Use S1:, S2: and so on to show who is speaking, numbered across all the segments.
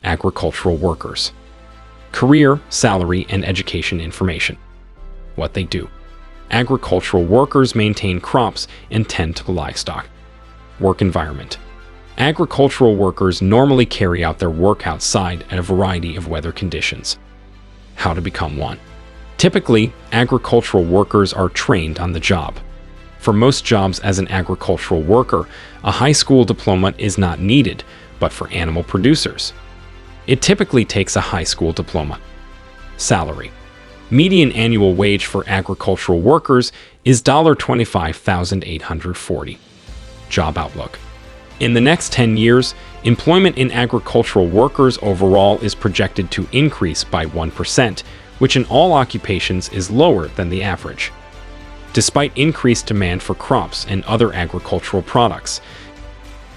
S1: Agricultural workers. Career, salary, and education information. What they do. Agricultural workers maintain crops and tend to livestock. Work environment. Agricultural workers normally carry out their work outside at a variety of weather conditions. How to become one. Typically, agricultural workers are trained on the job. For most jobs as an agricultural worker, a high school diploma is not needed, but for animal producers, it typically takes a high school diploma. Salary. Median annual wage for agricultural workers is $25,840. Job outlook. In the next 10 years, employment in agricultural workers overall is projected to increase by 1%, which in all occupations is lower than the average. Despite increased demand for crops and other agricultural products,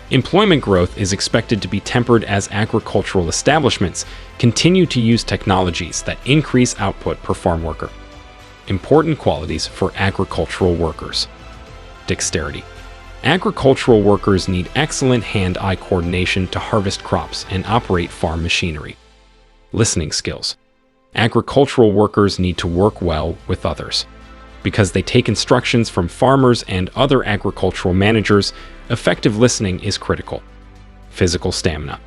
S1: employment growth is expected to be tempered as agricultural establishments continue to use technologies that increase output per farm worker. Important qualities for agricultural workers. Dexterity. Agricultural workers need excellent hand-eye coordination to harvest crops and operate farm machinery. Listening skills. Agricultural workers need to work well with others. Because they take instructions from farmers and other agricultural managers, effective listening is critical. Physical stamina.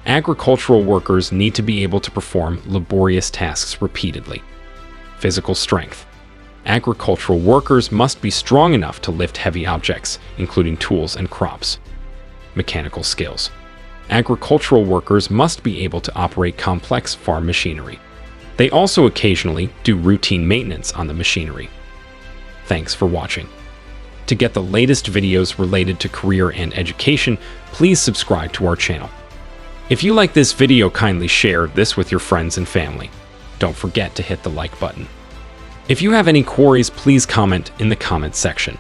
S1: Agricultural workers need to be able to perform laborious tasks repeatedly. Physical strength. Agricultural workers must be strong enough to lift heavy objects, including tools and crops. Mechanical skills. Agricultural workers must be able to operate complex farm machinery. They also occasionally do routine maintenance on the machinery. Thanks for watching. To get the latest videos related to career and education, please subscribe to our channel. If you like this video, kindly share this with your friends and family. Don't forget to hit the like button. If you have any queries, please comment in the comment section.